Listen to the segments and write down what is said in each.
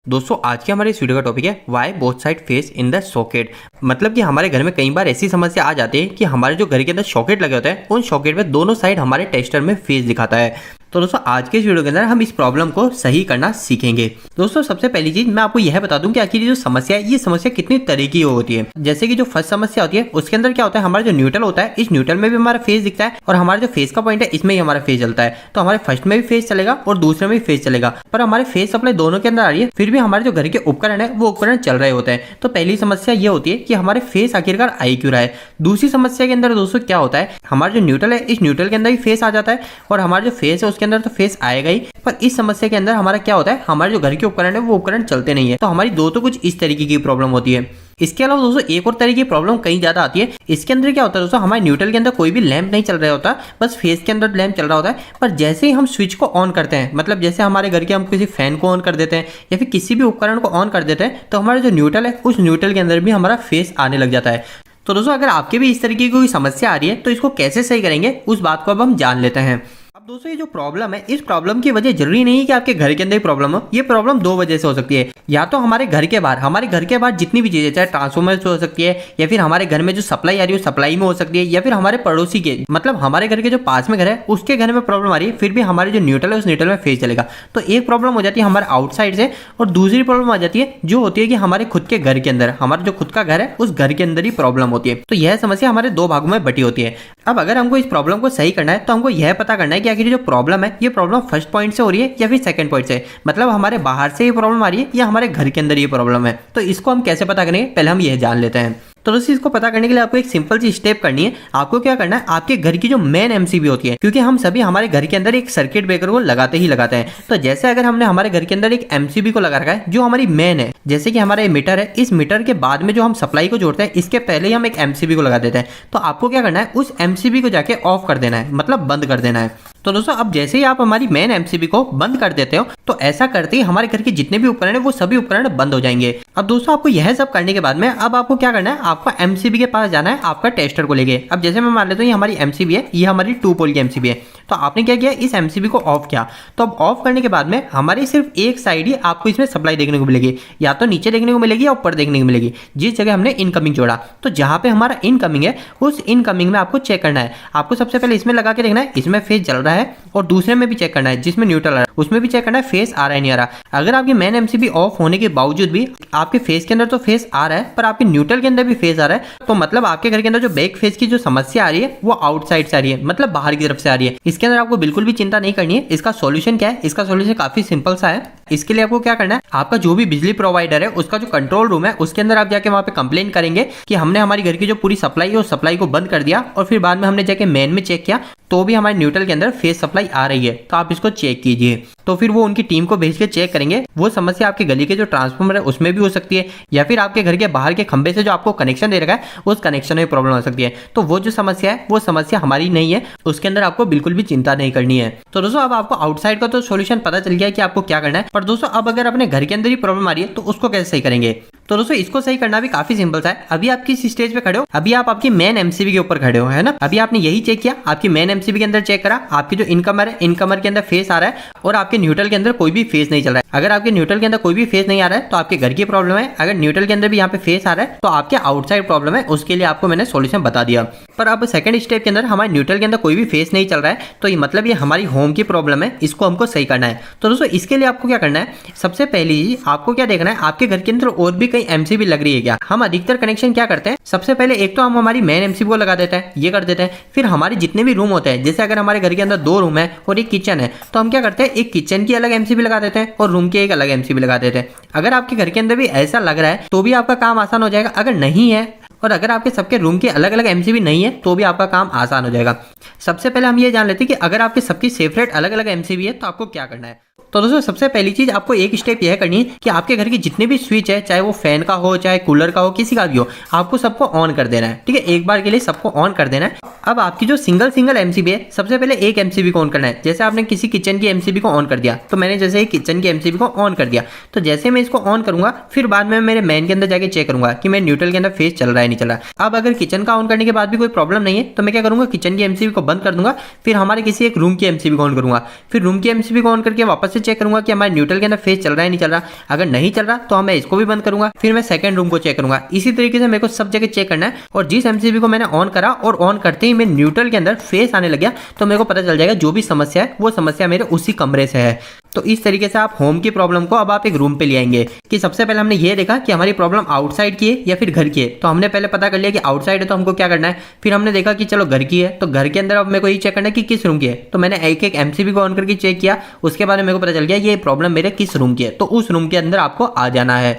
दोस्तों आज के हमारे इस वीडियो का टॉपिक है why both side face in the socket. मतलब कि हमारे घर में कई बार ऐसी समस्या आ जाती है कि हमारे जो घर के अंदर सॉकेट लगे होते हैं उन सॉकेट में दोनों साइड हमारे टेस्टर में फेस दिखाता है। तो दोस्तों आज के इस वीडियो के अंदर हम इस प्रॉब्लम को सही करना सीखेंगे। दोस्तों सबसे पहली चीज मैं आपको यह बता दूं कि आखिर ये जो समस्या है ये समस्या कितनी तरह की होती है। जैसे कि जो फर्स्ट समस्या होती है उसके अंदर क्या होता है, हमारा जो न्यूट्रल होता है इस न्यूट्रल में भी हमारा फेस दिखता है और हमारा जो फेस का पॉइंट है इसमें ही हमारा फेस चलता है। तो हमारे फर्स्ट में भी फेस चलेगा और दूसरे में भी फेस चलेगा, पर हमारे फेस सप्लाई दोनों के अंदर आ रही है फिर भी हमारे जो घर के उपकरण है वो उपकरण चल रहे होते हैं। तो पहली समस्या ये होती है कि हमारे फेस आखिरकार आई क्यों रहा है। दूसरी समस्या के अंदर दोस्तों क्या होता है, हमारा जो न्यूट्रल है इस न्यूट्रल के अंदर भी फेस आ जाता है और हमारा जो फेस है उसके अंदर तो फेस आएगा ही, पर इस समस्या के अंदर हमारा क्या होता है, हमारे जो घर के उपकरण है वो उपकरण चलते नहीं है। तो हमारी दो तो कुछ इस तरीके की प्रॉब्लम होती है। इसके अलावा दोस्तों एक और तरह की प्रॉब्लम कहीं ज्यादा आती है। इसके अंदर क्या होता है दोस्तों, हमारे न्यूट्रल के अंदर कोई भी लैंप नहीं चल रहा होता, बस फेस के अंदर लैंप चल रहा होता है। पर जैसे ही हम स्विच को ऑन करते हैं, मतलब जैसे हमारे घर के हम किसी फैन को ऑन कर देते हैं या फिर किसी भी उपकरण को ऑन कर देते हैं, तो हमारा जो न्यूट्रल है उस न्यूट्रल के अंदर भी हमारा फेस आने लग जाता है। तो दोस्तों अगर आपके भी इस तरीके की कोई समस्या आ रही है तो इसको कैसे सही करेंगे उस बात को अब हम जान लेते हैं। अब दोस्तों ये जो प्रॉब्लम है इस प्रॉब्लम की वजह जरूरी नहीं है कि आपके घर के अंदर ही प्रॉब्लम हो। ये प्रॉब्लम दो वजह से हो सकती है, या तो हमारे घर के बाहर जितनी भी चीजें, चाहे ट्रांसफॉर्मर से हो सकती है या फिर हमारे घर में जो सप्लाई आ रही है सप्लाई में हो सकती है, या फिर हमारे पड़ोसी के, मतलब हमारे घर के जो पास में घर है उसके घर में प्रॉब्लम आ रही है फिर भी हमारे जो न्यूट्रल है उस न्यूट्रल में फेस चलेगा। तो एक प्रॉब्लम हो जाती है हमारे आउटसाइड से और दूसरी प्रॉब्लम आ जाती है जो होती है कि हमारे खुद के घर के अंदर, हमारा जो खुद का घर है उस घर के अंदर ही प्रॉब्लम होती है। तो यह समस्या हमारे दो भागों में बटी होती है। अब अगर हमको इस प्रॉब्लम को सही करना है तो हमको यह पता करना है कि आखिर जो प्रॉब्लम है ये प्रॉब्लम फर्स्ट पॉइंट से हो रही है या फिर सेकंड पॉइंट से, मतलब हमारे बाहर से ये प्रॉब्लम आ रही है या हमारे घर के अंदर ये प्रॉब्लम है। तो इसको हम कैसे पता करेंगे, पहले हम यह जान लेते हैं। तो दोस्तों इसको पता करने के लिए आपको एक सिंपल सी स्टेप करनी है। आपको क्या करना है, आपके घर की जो मेन एमसीबी होती है, क्योंकि हम सभी हमारे घर के अंदर एक सर्किट ब्रेकर को लगाते ही लगाते हैं। तो जैसे अगर हमने हमारे घर के अंदर एक एमसीबी को लगा रखा है जो हमारी मेन है, जैसे कि हमारा मीटर है, इस मीटर के बाद में जो हम सप्लाई को जोड़ते हैं इसके पहले ही हम एक एमसीबी को लगा देते हैं। तो आपको क्या करना है, उस एमसीबी को जाके ऑफ कर देना है, मतलब बंद कर देना है। तो दोस्तों अब जैसे ही आप हमारी मेन एमसीबी को बंद कर देते हो तो ऐसा करते ही हमारे घर के जितने भी उपकरण है वो सभी उपकरण बंद हो जाएंगे। अब दोस्तों आपको यह सब करने के बाद में अब आपको क्या करना है, आपको एमसीबी के पास जाना है आपका टेस्टर को लेके। अब जैसे मैं मान लेता हूँ ये हमारी एमसीबी है, ये हमारी 2 पोल की एमसीबी है। तो आपने क्या किया, इस एमसीबी को ऑफ किया। तो अब ऑफ करने के बाद में हमारी सिर्फ एक साइड ही आपको इसमें सप्लाई देखने को मिलेगी, या तो नीचे देखने को मिलेगी या ऊपर देखने को मिलेगी, जिस जगह हमने इनकमिंग जोड़ा। तो जहां पे हमारा इनकमिंग है उस इनकमिंग में आपको चेक करना है। आपको सबसे पहले इसमें लगा के देखना है इसमें फेस जल रहा है, और दूसरे में भी चेक करना है जिसमें न्यूट्रल आ रहा है उसमें भी चेक करना है फेस आ रहा है नहीं आ रहा। अगर आपकी मेन एमसीबी ऑफ होने के बावजूद भी आपके फेस के अंदर तो फेस आ रहा है पर आपके न्यूट्रल के अंदर भी फेस आ रहा है, तो मतलब आपके घर के अंदर जो बैक फेस की जो समस्या आ रही है वो आउटसाइड से आ रही है, मतलब बाहर की तरफ से आ रही है। इसके अंदर आपको बिल्कुल भी चिंता नहीं करनी है। इसका सॉल्यूशन क्या है, इसका सॉल्यूशन काफी सिंपल सा है। इसके लिए आपको क्या करना है, आपका जो भी बिजली प्रोवाइडर है उसका जो कंट्रोल रूम है उसके अंदर आप जाके वहां पे कंप्लेन करेंगे कि हमने हमारी घर की जो पूरी सप्लाई है उस सप्लाई को बंद कर दिया और फिर बाद में हमने जाके मेन में चेक किया तो भी हमारे न्यूट्रल के अंदर फेस सप्लाई आ रही है, तो आप इसको चेक कीजिए। तो फिर वो उनकी टीम को भेज के चेक करेंगे। वो समस्या आपके गली के जो ट्रांसफार्मर है उसमें भी हो सकती है, या फिर आपके घर के बाहर के खंबे से जो आपको कनेक्शन दे रखा है उस कनेक्शन में प्रॉब्लम हो सकती है। तो वो जो समस्या है वो समस्या हमारी नहीं है, उसके अंदर आपको बिल्कुल भी चिंता नहीं करनी है। तो दोस्तों अब आपको आउटसाइड का तो सोल्यूशन पता चल गया है कि आपको क्या करना है, पर दोस्तों अब अगर अपने घर के अंदर ही प्रॉब्लम आ रही है तो उसको कैसे सही करेंगे। तो दोस्तों इसको सही करना भी काफी सिंपल सा है। अभी आप किस स्टेज पे खड़े हो, अभी आप आपकी मेन एमसीबी के ऊपर खड़े हो, है ना। अभी आपने यही चेक किया, आपकी मेन एमसीबी के अंदर चेक करा, आपकी जो इनकमर है इनकमर के अंदर फेस आ रहा है और आपके न्यूट्रल के अंदर कोई भी फेस नहीं चल रहा है। अगर आपके न्यूट्रल के अंदर कोई भी फेस नहीं आ रहा है तो आपके घर की प्रॉब्लम है। अगर न्यूट्रल के अंदर भी यहाँ पे फेस आ रहा है तो आपके आउटसाइड प्रॉब्लम है, उसके लिए आपको मैंने सोल्यूशन बता दिया। पर अब सेकंड स्टेप के अंदर हमारे न्यूट्रल के अंदर कोई भी फेस नहीं चल रहा है, तो ये मतलब ये हमारी होम की प्रॉब्लम है, इसको हमको सही करना है। तो दोस्तों इसके लिए आपको क्या करना है, सबसे पहली आपको क्या देखना है, आपके घर के अंदर और भी कई एमसीबी लग रही है क्या। हम अधिकतर कनेक्शन क्या करते हैं, सबसे पहले एक तो हम हमारी मेन एमसीबी को लगा देते हैं, ये कर देते हैं। फिर हमारे जितने भी रूम होते हैं, जैसे अगर हमारे घर के अंदर 2 रूम है और एक किचन है, तो हम क्या करते हैं एक किचन की अलग एमसीबी लगा देते हैं और रूम की एक अलग एमसीबी लगा देते हैं। अगर आपके घर के अंदर भी ऐसा लग रहा है तो भी आपका काम आसान हो जाएगा। अगर नहीं है और अगर आपके सबके रूम के अलग अलग एमसीबी नहीं है तो भी आपका काम आसान हो जाएगा। सबसे पहले हम ये जान लेते हैं कि अगर आपके सबकी सेपरेट अलग अलग एमसीबी है तो आपको क्या करना है। तो दोस्तों सबसे पहली चीज आपको एक स्टेप यह करनी है कि आपके घर की जितने भी स्विच है, चाहे वो फैन का हो चाहे कूलर का हो किसी का भी हो, आपको सबको ऑन कर देना है। ठीक है, एक बार के लिए सबको ऑन कर देना है। अब आपकी जो सिंगल एमसीबी है, सबसे पहले एक एमसीबी को ऑन करना है। जैसे आपने किसी किचन की एमसीबी को ऑन कर दिया, तो मैंने जैसे एक किचन की एमसीबी को ऑन कर दिया, तो जैसे मैं इसको ऑन करूंगा फिर बाद में मेरे मेन के अंदर जाके चेक करूंगा कि मेरे न्यूट्रल के अंदर फेस चल रहा है नहीं चल रहा। अब अगर किचन का ऑन करने के बाद भी कोई प्रॉब्लम नहीं है तो मैं क्या करूंगा, किचन की एमसीबी को बंद कर दूंगा, फिर हमारे किसी एक रूम की एमसीबी को ऑन करूंगा, फिर रूम की एमसीबी को ऑन करके वापस से चेक करूंगा कि हमारे न्यूट्रल के अंदर फेज चल रहा है नहीं चल रहा। अगर नहीं चल रहा तो मैं इसको भी बंद करूंगा, फिर मैं सेकंड रूम को चेक करूंगा। इसी तरीके से मेरे को सब जगह चेक करना है। और जिस एमसीबी को मैंने ऑन करा और ऑन करते ही मेरे न्यूट्रल के अंदर फेस आने लग गया तो मेरे को पता चल जाएगा जो भी समस्या है वो समस्या मेरे उसी कमरे से है। तो इस तरीके से आप होम की प्रॉब्लम को अब आप एक रूम पे ले आएंगे। कि सबसे पहले हमने ये देखा कि हमारी प्रॉब्लम आउटसाइड की है या फिर घर की है। तो हमने पहले पता कर लिया कि आउटसाइड है तो हमको क्या करना है। फिर हमने देखा कि चलो घर की है तो घर के अंदर अब मेरे को ये चेक करना है कि किस रूम की है। तो मैंने एक एक एमसीबी को ऑन करके चेक किया, उसके बाद मेरे को पता चल गया ये प्रॉब्लम मेरे किस रूम की है। तो उस रूम के अंदर आपको आ जाना है।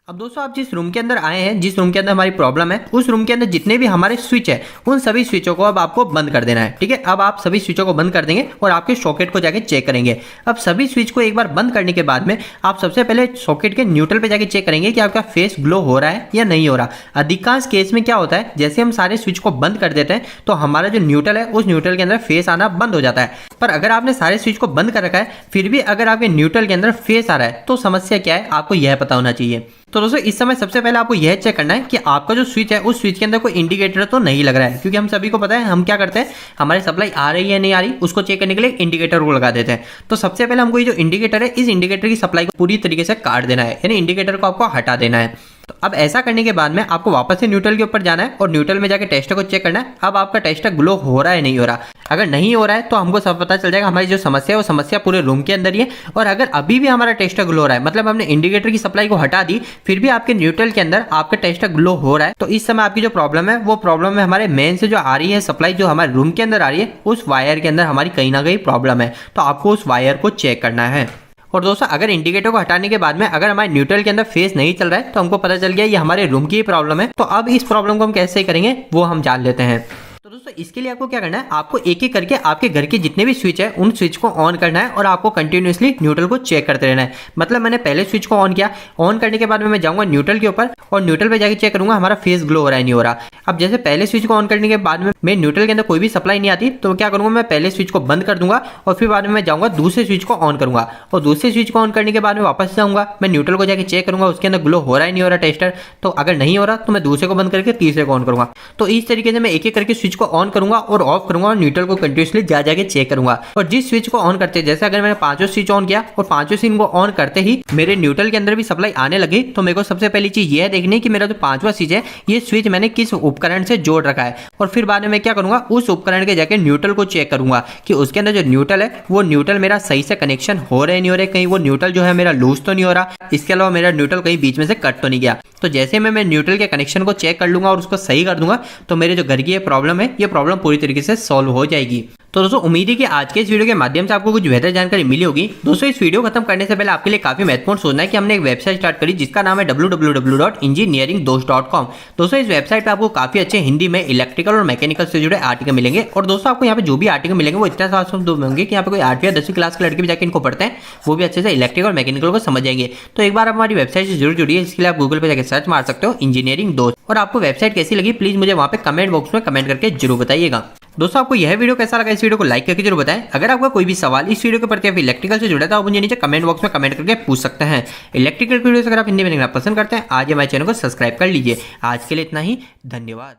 अब दोस्तों आप जिस रूम के अंदर आए हैं, जिस रूम के अंदर हमारी प्रॉब्लम है, उस रूम के अंदर जितने भी हमारे स्विच है उन सभी स्विचों को अब आपको बंद कर देना है। ठीक है, अब आप सभी स्विचों को बंद कर देंगे और आपके सॉकेट को जाके चेक करेंगे। अब सभी स्विच को एक बार बंद करने के बाद में आप सबसे पहले सॉकेट के न्यूट्रल पे जाके चेक करेंगे कि आपका फेस ग्लो हो रहा है या नहीं हो रहा। अधिकांश केस में क्या होता है, जैसे हम सारे स्विच को बंद कर देते हैं तो हमारा जो न्यूट्रल है उस न्यूट्रल के अंदर फेस आना बंद हो जाता है। पर अगर आपने सारे स्विच को बंद कर रखा है फिर भी अगर आपके न्यूट्रल के अंदर फेस आ रहा है तो समस्या क्या है आपको यह पता होना चाहिए। तो दोस्तों इस समय सबसे पहले आपको यह चेक करना है कि आपका जो स्विच है उस स्विच के अंदर कोई इंडिकेटर तो नहीं लग रहा है। क्योंकि हम सभी को पता है हम क्या करते हैं, हमारी सप्लाई आ रही है नहीं आ रही उसको चेक करने के लिए इंडिकेटर को लगा देते हैं। तो सबसे पहले हमको ये जो इंडिकेटर है इस इंडिकेटर की सप्लाई को पूरी तरीके से काट देना है, यानी इंडिकेटर को आपको हटा देना है। तो अब ऐसा करने के बाद में आपको वापस से न्यूट्रल के ऊपर जाना है और न्यूट्रल में जाके टेस्टर को चेक करना है। अब आपका टेस्टर ग्लो हो रहा है नहीं हो रहा। अगर नहीं हो रहा है तो हमको सब पता चल जाएगा हमारी जो समस्या है वो समस्या पूरे रूम के अंदर ही है। और अगर अभी भी हमारा टेस्टर ग्लो हो रहा है, मतलब हमने इंडिकेटर की सप्लाई को हटा दी फिर भी आपके न्यूट्रल के अंदर आपका टेस्टर ग्लो हो रहा है, तो इस समय आपकी जो प्रॉब्लम है वो प्रॉब्लम है हमारे मेन से जो आ रही है सप्लाई, जो हमारे रूम के अंदर आ रही है उस वायर के अंदर हमारी कहीं ना कहीं प्रॉब्लम है। तो आपको उस वायर को चेक करना है। और दोस्तों अगर इंडिकेटर को हटाने के बाद में अगर हमारे न्यूट्रल के अंदर फेस नहीं चल रहा है तो हमको पता चल गया ये हमारे रूम की प्रॉब्लम है। तो अब इस प्रॉब्लम को हम कैसे करेंगे वो हम जान लेते हैं। तो दोस्तों इसके लिए आपको क्या करना है, आपको एक एक करके आपके घर के जितने भी स्विच है उन स्विच को ऑन करना है और आपको कंटिन्यूअसली न्यूट्रल को चेक करते रहना है। मतलब मैंने पहले स्विच को ऑन किया, ऑन करने के बाद में मैं जाऊंगा न्यूट्रल के ऊपर और न्यूट्रल पे जाके चेक करूंगा हमारा फेस ग्लो हो रहा है नहीं हो रहा। अब जैसे पहले स्विच को ऑन करने के बाद में मैं न्यूट्रल के अंदर कोई भी सप्लाई नहीं आती तो क्या करूंगा, मैं पहले स्विच को बंद कर दूंगा और फिर बाद में मैं जाऊंगा दूसरे स्विच को ऑन करूंगा और दूसरे स्विच को ऑन करने के बाद में वापस जाऊंगा, मैं न्यूट्रल को जाके चेक करूंगा उसके अंदर ग्लो हो रहा है नहीं हो रहा टेस्टर। तो अगर नहीं हो रहा तो मैं दूसरे को बंद करके तीसरे को ऑन करूंगा। तो इस तरीके से मैं एक एक करके स्विच को ऑन करूंगा और ऑफ करूंगा और न्यूट्रल को कंटिन्यूअसली जाके चेक करूंगा। और जिस स्विच को ऑन करते जैसे अगर मैंने पांचों स्विच ऑन किया और पांचों स्विच को ऑन करते ही मेरे न्यूट्रल के अंदर भी सप्लाई आने लगी तो मेरे को सबसे पहली चीज यह देखनी है कि मेरा जो पांचवा स्विच है ये स्विच मैंने किस उपकरण से जोड़ रखा है। और फिर बाद में मैं क्या करूंगा, उस उपकरण के जाके न्यूट्रल को चेक करूंगा कि उसके अंदर जो न्यूट्रल है वो न्यूट्रल मेरा सही से कनेक्शन हो रहे नहीं हो रहे, कहीं वो न्यूट्रल जो है मेरा लूज तो नहीं हो रहा, इसके अलावा मेरा न्यूट्रल कहीं बीच में से कट तो नहीं गया। तो जैसे मैं न्यूट्रल के कनेक्शन को चेक कर लूंगा और उसको सही कर दूंगा तो मेरे जो घर की ये प्रॉब्लम है ये प्रॉब्लम पूरी तरीके से सॉल्व हो जाएगी। तो दोस्तों उम्मीद है कि आज के इस वीडियो के माध्यम से आपको कुछ बेहतर जानकारी मिली होगी। दोस्तों इस वीडियो खत्म करने से पहले आपके लिए काफी महत्वपूर्ण सोचना है कि हमने एक वेबसाइट स्टार्ट करी जिसका नाम है www.engineeringdost.com। दोस्तों इस वेबसाइट पे आपको काफी अच्छे हिंदी में इलेक्ट्रिकल और मैकेनिकल से जुड़े आर्टिकल मिलेंगे। और दोस्तों आपको यहाँ पे जो भी आर्टिकल मिलेंगे वो इतना साफ होंगे कि यहाँ पे कोई 8वीं या 10वीं क्लास के लड़के भी जाकर इनको पढ़ते हैं वो भी अच्छे से इलेक्ट्रिकल और मैकेनिकल को समझ जाएंगे। तो एक बार आप हमारी वेबसाइट से जरूर जुड़िए, इसके लिए आप गूगल पे जाकर सर्च मार सकते हो इंजीनियरिंग दोस्त। और आपको वेबसाइट कैसी लगी प्लीज मुझे वहाँ पे कमेंट बॉक्स में कमेंट करके जरूर बताइएगा। दोस्तों आपको यह वीडियो कैसा लगा, इस वीडियो को लाइक करके जरूर बताएं। अगर आपका कोई भी सवाल इस वीडियो के प्रति या इलेक्ट्रिकल से जुड़ा था आप मुझे नीचे कमेंट बॉक्स में कमेंट करके पूछ सकते हैं। इलेक्ट्रिकल वीडियोस अगर आप हिंदी में देखना पसंद करते हैं आज हमारे चैनल को सब्सक्राइब कर लीजिए। आज के लिए इतना ही, धन्यवाद।